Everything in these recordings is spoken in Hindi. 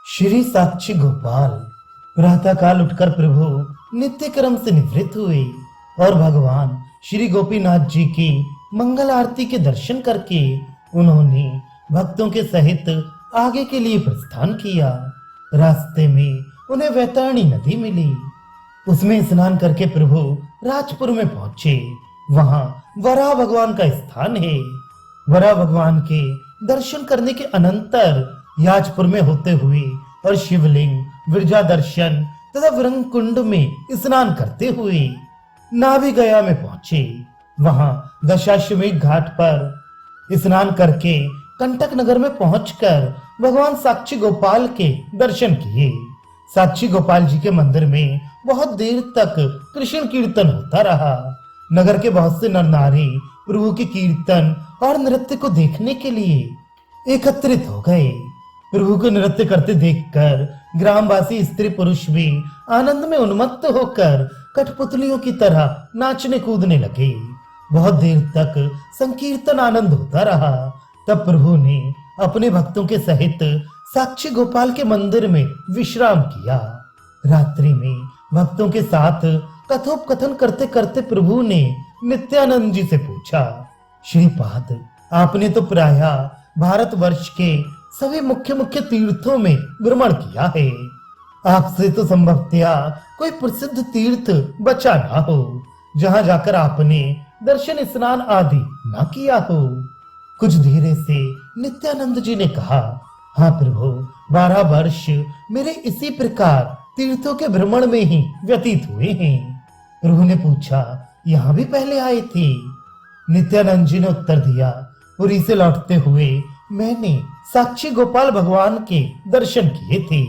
श्री साक्षी गोपाल प्रातःकाल उठकर प्रभु नित्य क्रम से निवृत्त हुए और भगवान श्री गोपीनाथ जी की मंगल आरती के दर्शन करके उन्होंने भक्तों के सहित आगे के लिए प्रस्थान किया। रास्ते में उन्हें वैतरणी नदी मिली। उसमें स्नान करके प्रभु राजपुर में पहुंचे। वहां वराह भगवान का स्थान है। वराह भगवान के दर्शन करने के अनंतर याजपुर में होते हुए और शिवलिंग, विरजा दर्शन तथा वृंग कुंड में स्नान करते हुए नाभि गया में पहुंचे। वहां दशाश्वमेध घाट पर स्नान करके कंटक नगर में पहुंचकर भगवान साक्षी गोपाल के दर्शन किए। साक्षी गोपाल जी के मंदिर में बहुत देर तक कृष्ण कीर्तन होता रहा। नगर के बहुत से नर नारी प्रभु के कीर्तन और नृत्य को देखने के लिए एकत्रित हो गए। प्रभु को नृत्य करते देखकर ग्रामवासी स्त्री पुरुष भी आनंद में उन्मत्त होकर कठपुतलियों की तरह नाचने कूदने लगे। बहुत देर तक संकीर्तन आनंद होता रहा। तब प्रभु ने अपने भक्तों के सहित साक्षी गोपाल के मंदिर में विश्राम किया। रात्रि में भक्तों के साथ कथोपकथन करते करते प्रभु ने नित्यानंद जी से पूछा, श्रीपाद, आपने तो प्रायः भारतवर्ष के सभी मुख्य मुख्य तीर्थों में भ्रमण किया है। आपसे तो संभवतया कोई प्रसिद्ध तीर्थ बचा ना हो जहां जाकर आपने दर्शन स्नान आदि ना किया हो। कुछ धीरे से नित्यानंद जी ने कहा, हाँ प्रभु, 12 वर्ष मेरे इसी प्रकार तीर्थों के भ्रमण में ही व्यतीत हुए हैं। प्रभु ने पूछा, यहाँ भी पहले आए थे? नित्यानंद जी ने उत्तर दिया, पुरी से लौटते हुए मैंने साक्षी गोपाल भगवान के दर्शन किए थे।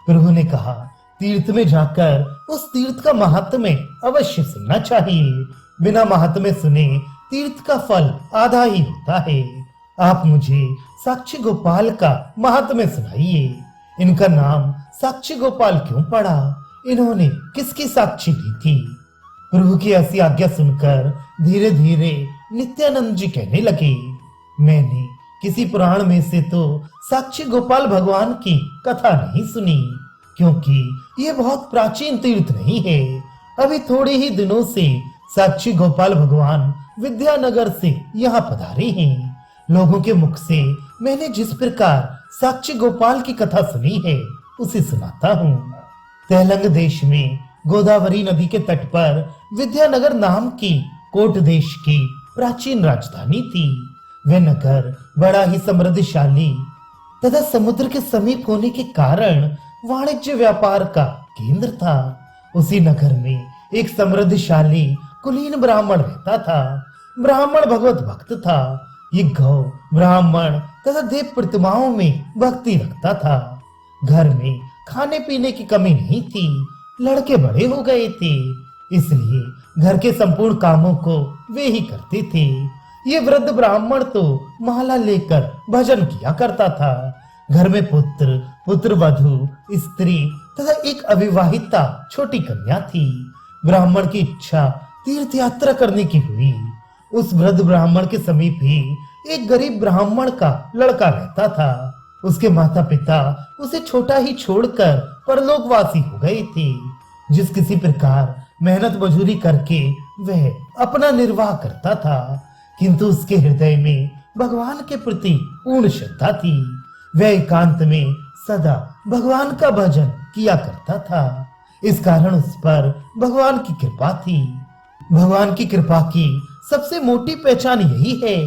प्रभु ने कहा, तीर्थ में जाकर उस तीर्थ का महात्म्य अवश्य सुनना चाहिए। बिना महात्म्य सुने तीर्थ का फल आधा ही होता है। आप मुझे साक्षी गोपाल का महात्म्य सुनाइए। इनका नाम साक्षी गोपाल क्यों पड़ा? इन्होंने किसकी साक्षी दी थी? प्रभु की ऐसी आज्ञा सुनकर धीरे धीरे नित्यानंद जी कहने लगे, मैंने किसी पुराण में से तो साक्षी गोपाल भगवान की कथा नहीं सुनी, क्योंकि ये बहुत प्राचीन तीर्थ नहीं है। अभी थोड़े ही दिनों से साक्षी गोपाल भगवान विद्यानगर से यहाँ पधारे हैं। लोगों के मुख से मैंने जिस प्रकार साक्षी गोपाल की कथा सुनी है उसे सुनाता हूँ। तेलंग देश में गोदावरी नदी के तट पर विद्यानगर नाम की कोट देश की प्राचीन राजधानी थी। वह नगर बड़ा ही समृद्धशाली तथा समुद्र के समीप होने के कारण वाणिज्य व्यापार का केंद्र था। उसी नगर में एक समृद्धशाली कुलीन ब्राह्मण रहता था। ब्राह्मण भगवत भक्त था। ये गौ, ब्राह्मण तथा देव प्रतिमाओं में भक्ति रखता था। घर में खाने पीने की कमी नहीं थी। लड़के बड़े हो गए थे, इसलिए घर के संपूर्ण कामों को वे ही करते थे। ये वृद्ध ब्राह्मण तो माला लेकर भजन किया करता था। घर में पुत्र, पुत्रवधू, स्त्री तथा एक अविवाहिता छोटी कन्या थी। ब्राह्मण की इच्छा तीर्थ यात्रा करने की हुई। उस वृद्ध ब्राह्मण के समीप ही एक गरीब ब्राह्मण का लड़का रहता था। उसके माता पिता उसे छोटा ही छोड़कर परलोकवासी हो गए थे। जिस किसी प्रकार मेहनत मजूरी करके वह अपना निर्वाह करता था, किंतु उसके हृदय में भगवान के प्रति पूर्ण श्रद्धा थी। वह एकांत में सदा भगवान का भजन किया करता था। इस कारण उस पर भगवान की कृपा थी। भगवान की कृपा की सबसे मोटी पहचान यही है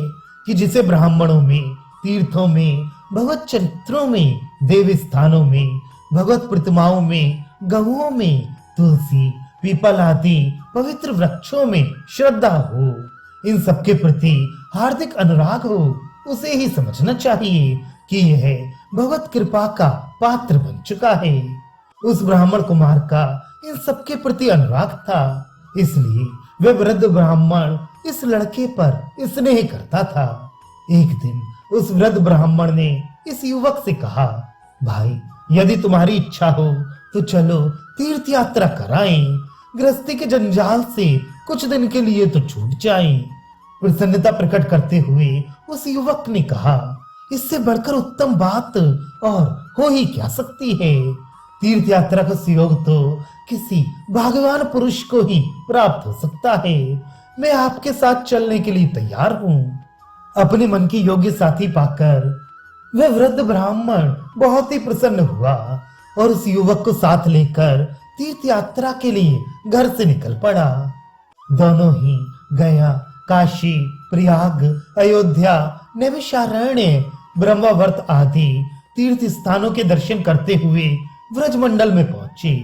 कि जिसे ब्राह्मणों में, तीर्थों में, भगवत चरित्रों में, देव स्थानों में, भगवत प्रतिमाओं में, गहुओं में, तुलसी, पीपल आदि पवित्र वृक्षों में श्रद्धा हो, इन सबके प्रति हार्दिक अनुराग हो, उसे ही समझना चाहिए कि यह भगवत कृपा का पात्र बन चुका है। उस ब्राह्मण कुमार का इन सबके प्रति अनुराग था, इसलिए वह वृद्ध ब्राह्मण इस लड़के पर स्नेह करता था। एक दिन उस वृद्ध ब्राह्मण ने इस युवक से कहा, भाई, यदि तुम्हारी इच्छा हो तो चलो तीर्थ यात्रा कराएं। गृहस्थी के जंजाल से कुछ दिन के लिए तो छूट जाएं। प्रसन्नता प्रकट करते हुए उस युवक ने कहा, इससे बढ़कर उत्तम बात और हो ही क्या सकती है। तीर्थ यात्रा का सुयोग तो किसी भाग्यवान पुरुष को ही प्राप्त हो सकता है। मैं आपके साथ चलने के लिए तैयार हूँ। अपने मन की योग्य साथी पाकर वह वृद्ध ब्राह्मण बहुत ही प्रसन्न हुआ और उस युवक को साथ लेकर तीर्थ यात्रा के लिए घर से निकल पड़ा। दोनों ही गया, काशी, प्रयाग, अयोध्या, नैमिषारण्य, ब्रह्मावर्त आदि तीर्थ स्थानों के दर्शन करते हुए व्रजमंडल में पहुंचे।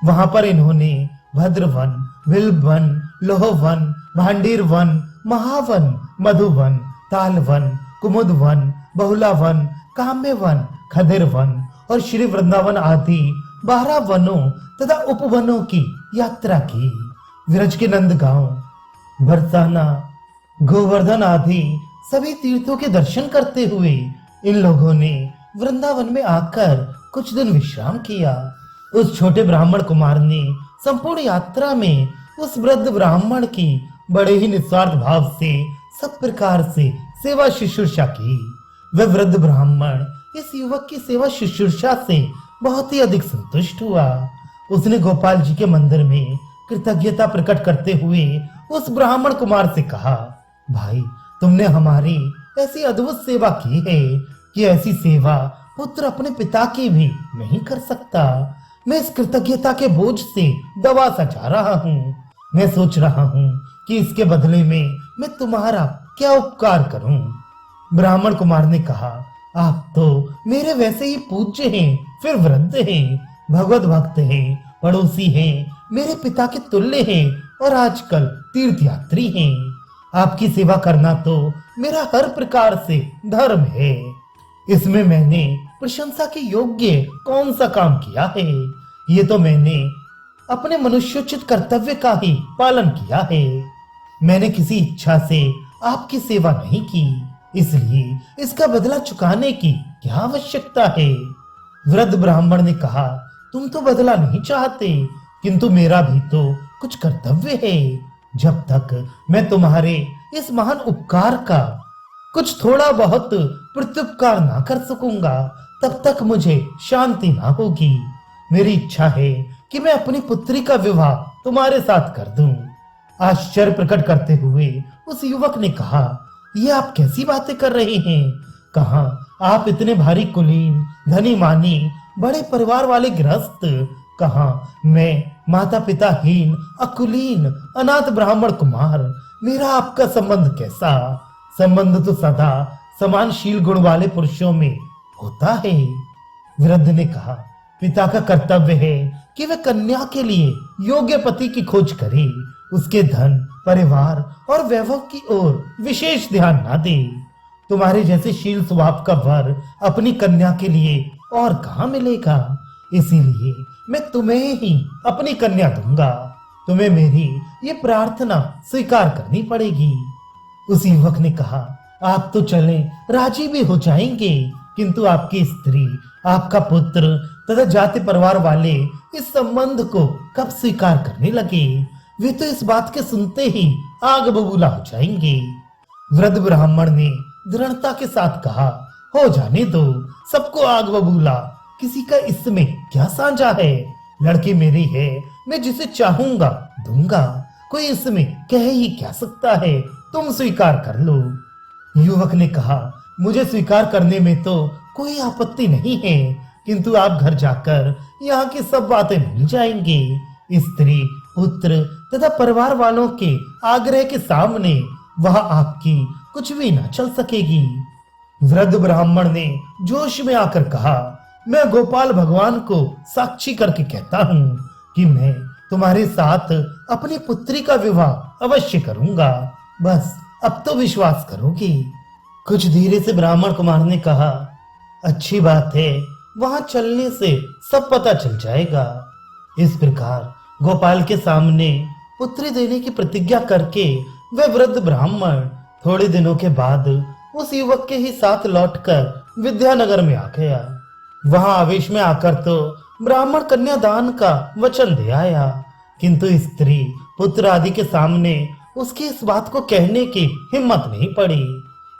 वहां पर इन्होंने भद्रवन, बिल्वन, लोहवन, भांडीर वन, महावन, मधुवन, तालवन, कुमुदवन, बहुलावन, काम्यवन, खदिरवन और श्री वृंदावन आदि 12 वनों तथा उपवनों की यात्रा की। विरज के नंदगांव, बरसाना, गोवर्धन आदि सभी तीर्थों के दर्शन करते हुए इन लोगों ने वृंदावन में आकर कुछ दिन विश्राम किया। उस छोटे ब्राह्मण कुमार ने संपूर्ण यात्रा में उस वृद्ध ब्राह्मण की बड़े ही निस्वार्थ भाव से सब प्रकार से सेवा शुश्रूषा की। वह वृद्ध ब्राह्मण इस युवक की सेवा शुश्रूषा से बहुत ही अधिक संतुष्ट हुआ। उसने गोपाल जी के मंदिर में कृतज्ञता प्रकट करते हुए उस ब्राह्मण कुमार से कहा, भाई तुमने हमारी ऐसी अद्भुत सेवा की है कि ऐसी सेवा पुत्र अपने पिता की भी नहीं कर सकता। मैं इस कृतज्ञता के बोझ से दबा सा जा रहा हूँ। मैं सोच रहा हूँ कि इसके बदले में मैं तुम्हारा क्या उपकार करूं। ब्राह्मण कुमार ने कहा, आप तो मेरे वैसे ही पूज्य हैं, फिर वृद्ध हैं, भगवत भक्त हैं, पड़ोसी हैं, मेरे पिता के तुल्य हैं और आजकल तीर्थयात्री हैं। आपकी सेवा करना तो मेरा हर प्रकार से धर्म है। इसमें मैंने प्रशंसा के योग्य कौन सा काम किया है? ये तो मैंने अपने मनुष्योचित कर्तव्य का ही पालन किया है। मैंने किसी इच्छा से आपकी सेवा नहीं की, इसलिए इसका बदला चुकाने की क्या आवश्यकता है? वृद्ध ब्राह्मण ने कहा, तुम तो बदला नहीं चाहते, किंतु मेरा भी तो कुछ कर्तव्य है। जब तक मैं तुम्हारे इस महान उपकार का कुछ थोड़ा बहुत प्रत्युपकार ना कर सकूंगा, तब तक मुझे शांति ना होगी। मेरी इच्छा है कि मैं अपनी पुत्री का विवाह तुम्हारे साथ कर दूं। आश्चर्य प्रकट करते हुए उस युवक ने कहा, ये आप कैसी बातें कर रहे हैं? कहाँ आप इतने भारी कुलीन, धनी मानी, बड़े परिवार वाले गृहस्थ, कहाँ मैं माता पिता हीन, अकुलीन, अनाथ ब्राह्मण कुमार। मेरा आपका संबंध कैसा? संबंध तो सदा समानशील गुण वाले पुरुषों में होता है। वृद्ध ने कहा, पिता का कर्तव्य है कि वह कन्या के लिए योग्य पति की खोज करे, उसके धन, परिवार और वैभव की ओर विशेष ध्यान ना दे। तुम्हारे जैसे शील स्वभाव का वर अपनी कन्या के लिए और कहाँ मिलेगा? इसीलिए मैं तुम्हें ही अपनी कन्या दूंगा। तुम्हें मेरी ये प्रार्थना स्वीकार करनी पड़ेगी। उस युवक ने कहा, आप तो चलें, राजी भी हो जाएंगे, किंतु आपकी स्त्री, आपका पुत्र तथा जाति परिवार वाले इस संबंध को कब स्वीकार करने लगे? वे तो इस बात के सुनते ही आग बबूला हो जाएंगे। वृद्ध ब्राह्मण ने दृढ़ता के साथ कहा, हो जाने दो, सबको आग बबूला, किसी का इसमें क्या साझा है? लड़की मेरी है, मैं जिसे चाहूंगा दूंगा, कोई इसमें कह ही क्या सकता है? तुम स्वीकार कर लो। युवक ने कहा, मुझे स्वीकार करने में तो कोई आपत्ति नहीं है, किंतु आप घर जाकर यहाँ की सब बातें भूल जाएंगे। स्त्री, पुत्र तथा परिवार वालों के आग्रह के सामने वह आपकी कुछ भी न चल सकेगी। वृद्ध ब्राह्मण ने जोश में आकर कहा, मैं गोपाल भगवान को साक्षी करके कहता हूँ कि मैं तुम्हारे साथ अपनी पुत्री का विवाह अवश्य करूंगा। बस अब तो विश्वास करोगे। कुछ धीरे से ब्राह्मण कुमार ने कहा, अच्छी बात है, वहां चलने से सब पता चल जाएगा। इस प्रकार गोपाल के सामने पुत्री देने की प्रतिज्ञा करके वह वृद्ध ब्राह्मण थोड़े दिनों के बाद उस युवक के ही साथ लौटकर विद्यानगर में आ गया। वहां आवेश में आकर तो ब्राह्मण कन्यादान का वचन दे आया, किंतु स्त्री, पुत्र आदि के सामने उसकी इस बात को कहने की हिम्मत नहीं पड़ी।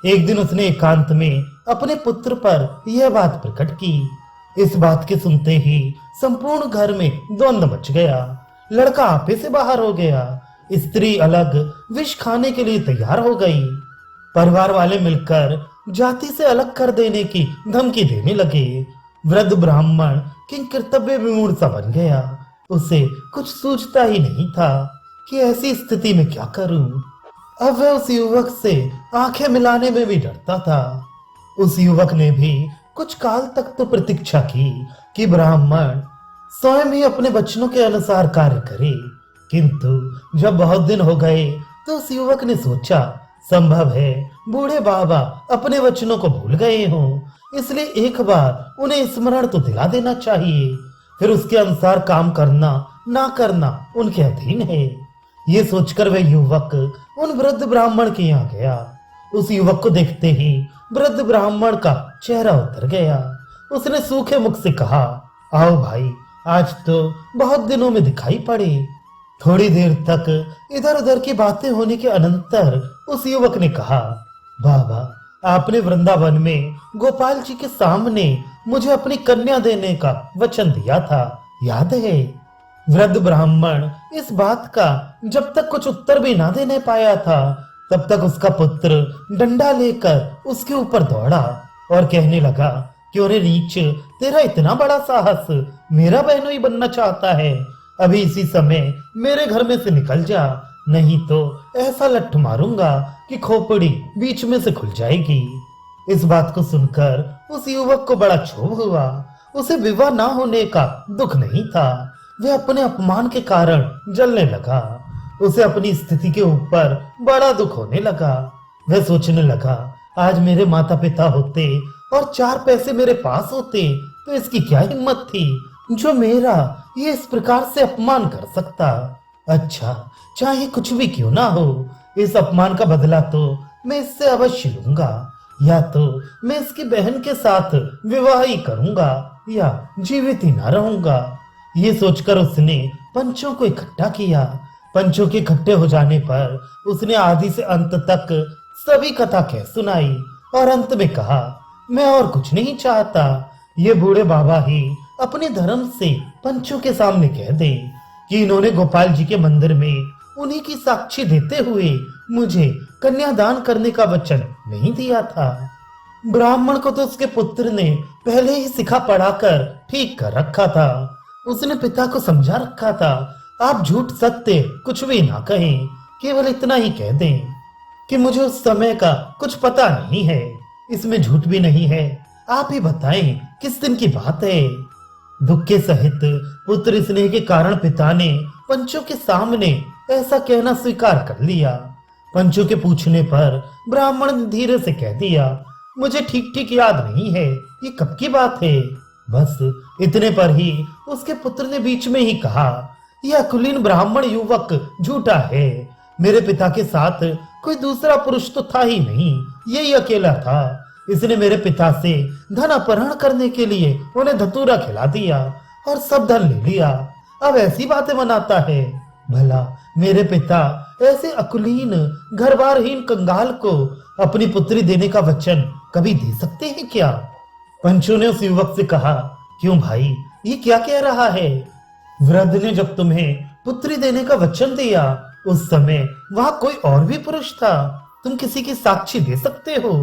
एक दिन उसने एकांत में अपने पुत्र पर यह बात प्रकट की। इस बात के सुनते ही संपूर्ण घर में द्वंद्व मच गया। लड़का आपे से बाहर हो गया, स्त्री अलग विष खाने के लिए तैयार हो गई। परिवार वाले मिलकर जाति से अलग कर देने की धमकी देने लगे। वृद्ध ब्राह्मण किंग कर्तव्य विमूढ़ सा बन गया। उसे कुछ सूझता ही नहीं था कि ऐसी स्थिति में क्या करूं। अब वह उस युवक से आंखें मिलाने में भी डरता था। उस युवक ने भी कुछ काल तक तो प्रतीक्षा की कि ब्राह्मण स्वयं ही अपने वचनों के अनुसार कार्य करे, किंतु जब बहुत दिन हो गए तो उस युवक ने सोचा संभव है बूढ़े बाबा अपने वचनों को भूल गए हों, इसलिए एक बार उन्हें स्मरण तो दिला देना चाहिए, फिर उसके अनुसार काम करना ना करना उनके अधीन है। ये सोचकर वह युवक उन वृद्ध ब्राह्मण के यहाँ गया। उस युवक को देखते ही वृद्ध ब्राह्मण का चेहरा उतर गया। उसने सूखे मुख से कहा, आओ भाई, आज तो बहुत दिनों में दिखाई पड़े। थोड़ी देर तक इधर उधर की बातें होने के अनंतर उस युवक ने कहा, बाबा, आपने वृंदावन में गोपाल जी के सामने मुझे अपनी कन्या देने का वचन दिया था, याद है? वृद्ध ब्राह्मण इस बात का जब तक कुछ उत्तर भी ना देने पाया था, तब तक उसका पुत्र डंडा लेकर उसके ऊपर दौड़ा और कहने लगा कि अरे नीच, तेरा इतना बड़ा साहस, मेरा बहनोई बनना चाहता है? अभी इसी समय मेरे घर में से निकल जा, नहीं तो ऐसा लठ मारूंगा कि खोपड़ी बीच में से खुल जाएगी। इस बात को सुनकर उस युवक को बड़ा क्षोभ हुआ। उसे विवाह ना होने का दुख नहीं था, वह अपने अपमान के कारण जलने लगा। उसे अपनी स्थिति के ऊपर बड़ा दुख होने लगा। वह सोचने लगा, आज मेरे माता पिता होते और 4 पैसे मेरे पास होते तो इसकी क्या हिम्मत थी जो मेरा ये इस प्रकार से अपमान कर सकता। अच्छा, चाहे कुछ भी क्यों ना हो, इस अपमान का बदला तो मैं इससे अवश्य लूंगा। या तो मैं इसकी बहन के साथ विवाह ही करूंगा या जीवित ही ना रहूंगा। ये सोचकर उसने पंचों को इकट्ठा किया। पंचों के इकट्ठे हो जाने पर उसने आदि से अंत तक सभी कथा कह सुनाई और अंत में कहा, मैं और कुछ नहीं चाहता, ये बूढ़े बाबा ही अपने धर्म से पंचों के सामने कह दे कि इन्होंने गोपाल जी के मंदिर में उन्हीं की साक्षी देते हुए मुझे कन्यादान करने का वचन नहीं दिया था। ब्राह्मण को तो उसके पुत्र ने पहले ही सिखा पढ़ाकर ठीक कर रखा था। उसने पिता को समझा रखा था, आप झूठ सत्य कुछ भी ना कहें, केवल इतना ही कह दें कि मुझे उस समय का कुछ पता नहीं है। इसमें झूठ भी नहीं है, आप ही बताएं किस दिन की बात है। दुख के सहित पुत्र स्नेह के कारण पिता ने पंचों के सामने ऐसा कहना स्वीकार कर लिया। पंचों के पूछने पर ब्राह्मण ने धीरे से कह दिया, मुझे ठीक ठीक याद नहीं है, ये कब की बात है। बस इतने पर ही उसके पुत्र ने बीच में ही कहा, यह कुलीन ब्राह्मण युवक झूठा है, मेरे पिता के साथ कोई दूसरा पुरुष तो था ही नहीं, यही अकेला था। इसने मेरे पिता से धन अपहरण करने के लिए उन्हें धतूरा खिला दिया और सब धन ले लिया। अब ऐसी बातें मनाता है। भला मेरे पिता ऐसे अकुलीन घर बारहीन कंगाल को अपनी पुत्री देने का वचन कभी दे सकते हैं क्या? पंचों ने उस युवक से कहा, क्यों भाई, ये क्या कह रहा है? वृद्ध ने जब तुम्हें पुत्री देने का वचन दिया उस समय वहां कोई और भी पुरुष था, तुम किसी की साक्षी दे सकते हो?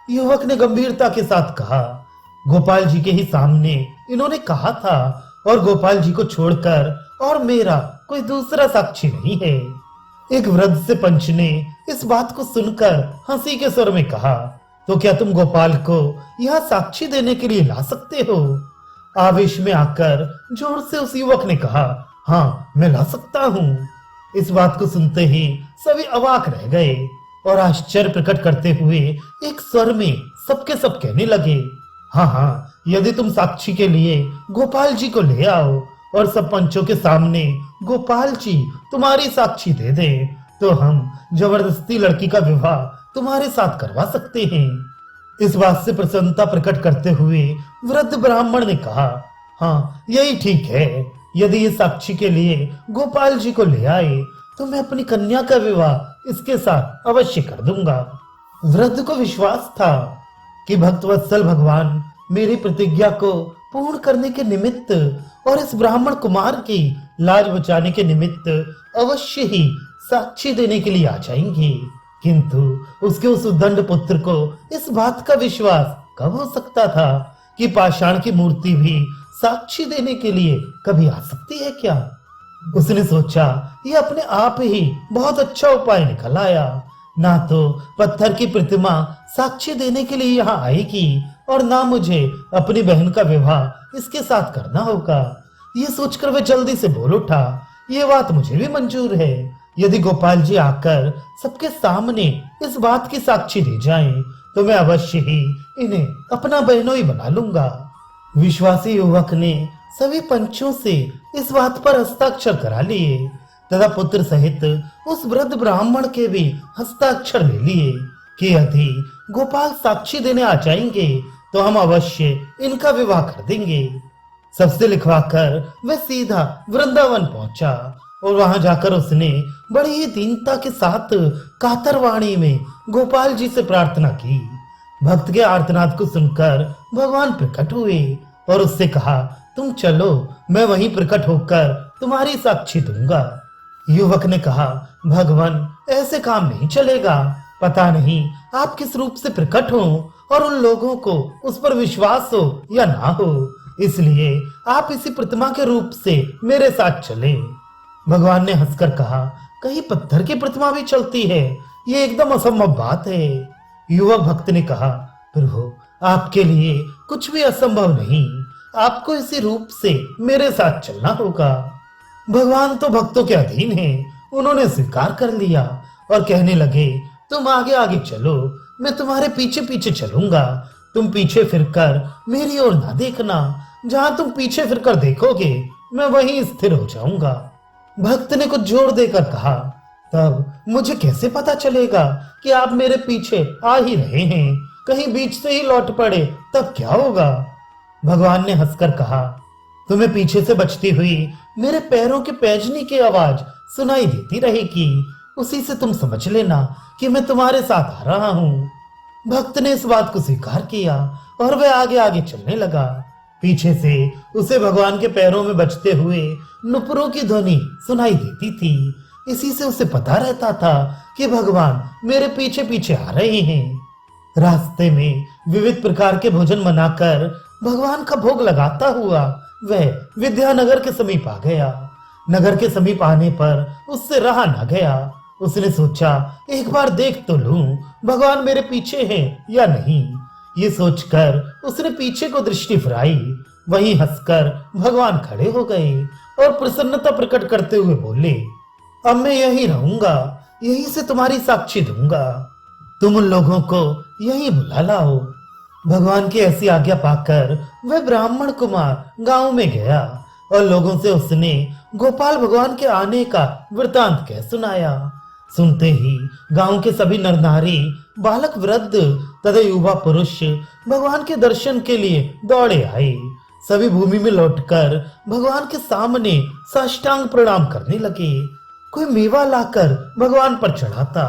युवक ने गंभीरता के साथ कहा, गोपाल जी के ही सामने इन्होंने कहा था और गोपाल जी को छोड़कर और मेरा कोई दूसरा साक्षी नहीं है। एक वृद्ध से पंच ने इस बात को सुनकर हंसी के स्वर में कहा, तो क्या तुम गोपाल को यहाँ साक्षी देने के लिए ला सकते हो? आवेश में आकर जोर से उस युवक ने कहा, हाँ मैं ला सकता हूँ। इस बात को सुनते ही सभी अवाक रह गए और आश्चर्य प्रकट करते हुए एक स्वर में सबके सब कहने लगे, हाँ हाँ, यदि तुम साक्षी के लिए गोपाल जी को ले आओ और सब पंचों के सामने गोपाल जी तुम्हारी साक्षी दे दे तो हम जबरदस्ती लड़की का विवाह तुम्हारे साथ करवा सकते हैं। इस बात से प्रसन्नता प्रकट करते हुए वृद्ध ब्राह्मण ने कहा, हाँ यही ठीक है, यदि ये साक्षी के लिए गोपाल जी को ले आए तो मैं अपनी कन्या का विवाह इसके साथ अवश्य कर दूंगा। वृद्ध को विश्वास था कि भक्तवत्सल भगवान मेरी प्रतिज्ञा को पूर्ण करने के निमित्त और इस ब्राह्मण कुमार की लाज बचाने के निमित्त अवश्य ही साक्षी देने के लिए आ जाएंगे। किंतु उसके उस उद्दंड पुत्र को इस बात का विश्वास कब हो सकता था कि पाषाण की मूर्ति भी साक्षी देने के लिए कभी आ सकती है क्या? उसने सोचा ये अपने आप ही बहुत अच्छा उपाय निकल आया। ना तो पत्थर की प्रतिमा साक्षी देने के लिए यहाँ आएगी और ना मुझे अपनी बहन का विवाह इसके साथ करना होगा। ये सोचकर वह जल्दी से बोल उठा, ये बात मुझे भी मंजूर है। यदि गोपाल जी आकर सबके सामने इस बात की साक्षी दे जाएं, तो मैं अवश्य ही इन्हें अपना बहनोई बना लूंगा। विश्वासी युवक ने सभी पंचों से इस बात पर हस्ताक्षर करा लिए तथा पुत्र सहित उस वृद्ध ब्राह्मण के भी हस्ताक्षर ले लिए कि यदि गोपाल साक्षी देने आ जाएंगे तो हम अवश्य इनका विवाह कर देंगे। सबसे लिखवाकर वह सीधा वृंदावन पहुंचा और वहां जाकर उसने बड़ी ही दीनता के साथ कातर वाणी में गोपाल जी से प्रार्थना की। भक्त के आर्तनाद को सुनकर भगवान प्रकट हुए और उससे कहा, तुम चलो, मैं वहीं प्रकट होकर तुम्हारी साक्षी दूंगा। युवक ने कहा, भगवान ऐसे काम नहीं चलेगा। पता नहीं आप किस रूप से प्रकट हो और उन लोगों को उस पर विश्वास हो या ना हो, इसलिए आप इसी प्रतिमा के रूप से मेरे साथ चले। भगवान ने हंसकर कहा, कहीं पत्थर की प्रतिमा भी चलती है? ये एकदम असंभव बात है। युवक भक्त ने कहा, प्रभु आपके लिए कुछ भी असंभव नहीं, आपको इसी रूप से मेरे साथ चलना होगा। भगवान तो भक्तों के अधीन हैं। उन्होंने स्वीकार कर लिया और कहने लगे, तुम आगे आगे चलो, मैं तुम्हारे पीछे पीछे चलूंगा। तुम पीछे फिरकर मेरी ओर ना देखना, जहां तुम पीछे फिरकर देखोगे मैं वहीं स्थिर हो जाऊंगा। भक्त ने कुछ जोर देकर कहा, तब मुझे कैसे पता चलेगा कि आप मेरे पीछे आ ही रहे हैं? कहीं बीच से ही लौट पड़े तब क्या होगा? भगवान ने हंसकर कहा, तुम्हें पीछे से बजती हुई मेरे पैरों के पैजनी की आवाज सुनाई देती रहेगी, उसी से तुम समझ लेना कि मैं तुम्हारे साथ आ रहा हूँ। भक्त ने इस बात को स्वीकार किया और वह आगे आगे चलने लगा। पीछे से उसे भगवान के पैरों में बजते हुए नुपुरों की ध्वनि सुनाई देती थी। इसी से उसे पता रहता था कि भगवान मेरे पीछे पीछे आ रहे हैं। रास्ते में विविध प्रकार के भोजन बनाकर भगवान का भोग लगाता हुआ वह विद्यानगर के समीप आ गया। नगर के समीप आने पर उससे रहा न गया। उसने सोचा, एक बार देख तो लूं भगवान मेरे पीछे हैं या नहीं। ये सोचकर उसने पीछे को दृष्टि फिराई। वहीं हंसकर भगवान खड़े हो गए और प्रसन्नता प्रकट करते हुए बोले, अब मैं यहीं रहूंगा, यहीं से तुम्हारी साक्षी दूंगा। तुम उन लोगों को यहीं बुला लाओ। भगवान की ऐसी आज्ञा पाकर वह ब्राह्मण कुमार गांव में गया और लोगों से उसने गोपाल भगवान के आने का वृतांत कह सुनाया। सुनते ही गांव के सभी नर नारी, बालक, वृद्ध तथा युवा पुरुष भगवान के दर्शन के लिए दौड़े आए। सभी भूमि में लौटकर भगवान के सामने साष्टांग प्रणाम करने लगे। कोई मेवा लाकर भगवान पर चढ़ाता,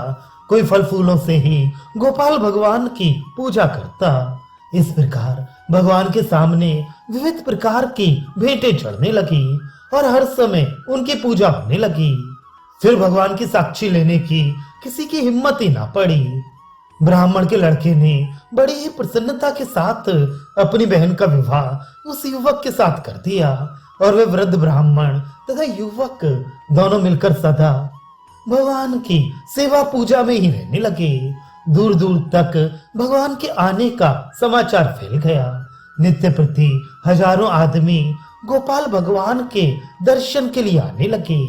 कोई फल फूलों से ही गोपाल भगवान की पूजा करता। इस प्रकार भगवान के सामने विविध प्रकार की भेंटें चढ़ने लगी और हर समय उनकी पूजा होने लगी। फिर भगवान की साक्षी लेने की किसी की हिम्मत ही ना पड़ी। ब्राह्मण के लड़के ने बड़ी ही प्रसन्नता के साथ अपनी बहन का विवाह उस युवक के साथ कर दिया और वे वृद्ध ब्राह्मण तथा युवक दोनों मिलकर सदा भगवान की सेवा पूजा में ही रहने लगे। दूर दूर तक भगवान के आने का समाचार फैल गया। नित्य प्रति हजारों आदमी गोपाल भगवान के दर्शन के लिए आने लगे।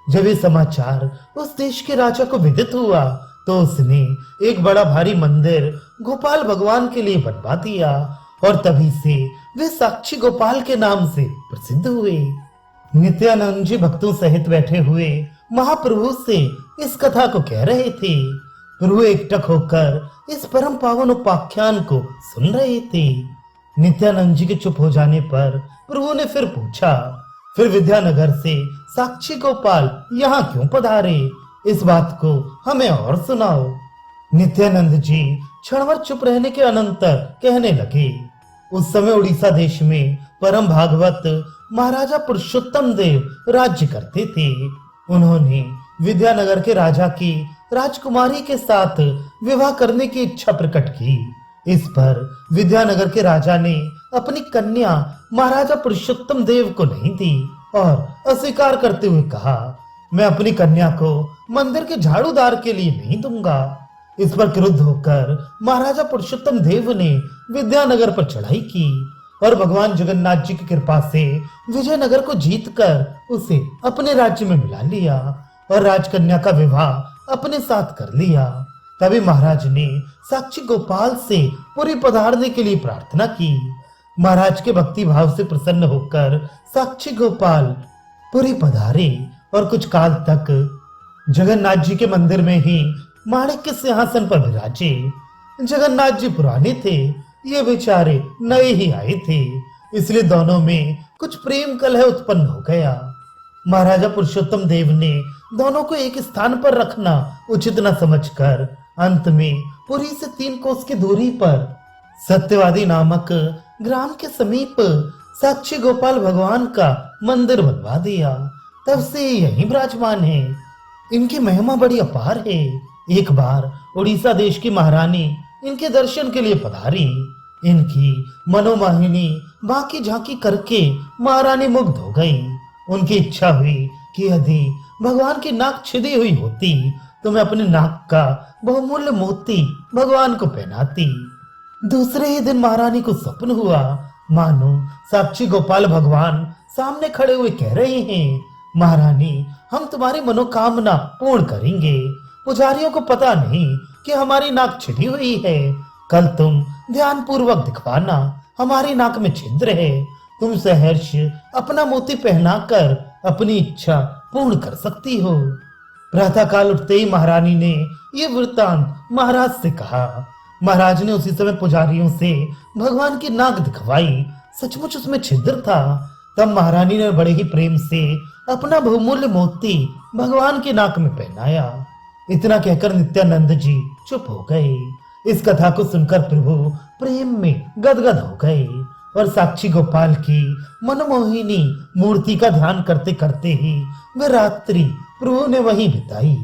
जब ये समाचार उस देश के राजा को विदित हुआ तो उसने एक बड़ा भारी मंदिर गोपाल भगवान के लिए बनवा दिया और तभी से वे साक्षी गोपाल के नाम से प्रसिद्ध हुए। नित्यानंद जी भक्तों सहित बैठे हुए महाप्रभु से इस कथा को कह रहे थे। प्रभु एकटक होकर इस परम पावन उपाख्यान को सुन रहे थे। नित्यानंद जी के चुप हो जाने पर प्रभु ने फिर पूछा, फिर विद्यानगर से साक्षी गोपाल यहाँ क्यों पधारे? इस बात को हमें और सुनाओ। नित्यानंद जी क्षणभर चुप रहने के अनंतर कहने लगे। उस समय उड़ीसा देश में परम भागवत महाराजा पुरुषोत्तम देव राज्य करते थे। उन्होंने विद्यानगर के राजा की राजकुमारी के साथ विवाह करने की इच्छा प्रकट की। इस पर विद्यानगर के राजा ने अपनी कन्या महाराजा पुरुषोत्तम देव को नहीं दी और अस्वीकार करते हुए कहा, मैं अपनी कन्या को मंदिर के झाड़ूदार के लिए नहीं दूंगा। इस पर क्रुद्ध होकर महाराजा पुरुषोत्तम देव ने विद्यानगर पर चढ़ाई की और भगवान जगन्नाथ जी की कृपा से विजयनगर को जीतकर उसे अपने राज्य में मिला लिया और राजकन्या का विवाह अपने साथ कर लिया। तभी महाराज ने साक्षी गोपाल से पुरी पधारने के लिए प्रार्थना की। महाराज के भक्ति भाव से प्रसन्न होकर साक्षी गोपाल पुरी पधारे और कुछ काल तक जगन्नाथ जी के मंदिर में ही माणिक के सिंहासन पर विराजे। जगन्नाथ जी पुराने थे, ये बेचारे नए ही आए थे, इसलिए दोनों में कुछ प्रेम कलह उत्पन्न हो गया। महाराजा पुरुषोत्तम देव ने दोनों को एक स्थान पर रखना उचित न समझकर अंत में पुरी से 3 कोस की दूरी पर सत्यवादी नामक ग्राम के समीप साक्षी गोपाल भगवान का मंदिर बनवा दिया। तब से यही विराजमान है। इनकी महिमा बड़ी अपार है। एक बार उड़ीसा देश की महारानी इनके दर्शन के लिए पधारी। इनकी मनोमाहिनी बाकी झांकी करके महारानी मुग्ध हो गई। उनकी इच्छा हुई कि यदि भगवान की नाक छिदी हुई होती तो मैं अपने नाक का बहुमूल्य मोती भगवान को पहनाती। दूसरे ही दिन महारानी को स्वप्न हुआ, मानो साक्षी गोपाल भगवान सामने खड़े हुए कह रहे हैं, महारानी हम तुम्हारी मनोकामना पूर्ण करेंगे। पुजारियों को पता नहीं कि हमारी नाक छिदी हुई है। कल तुम ध्यान पूर्वक दिखवाना, हमारी नाक में छिद्र है। तुम सहर्ष अपना मोती पहनाकर अपनी इच्छा पूर्ण कर सकती हो। प्रातः काल उठते ही महारानी ने यह वृत्तांत महाराज से कहा। महाराज ने उसी समय पुजारियों से भगवान की नाक दिखवाई। सचमुच उसमें छिद्र था। तब महारानी ने बड़े ही प्रेम से अपना बहुमूल्य मोती भगवान की नाक में पहनाया। इतना कहकर नित्यानंद जी चुप हो गए। इस कथा को सुनकर प्रभु प्रेम में गदगद हो गए और साक्षी गोपाल की मनमोहिनी मूर्ति का ध्यान करते करते ही वह रात्रि प्रभु ने वहीं बिताई।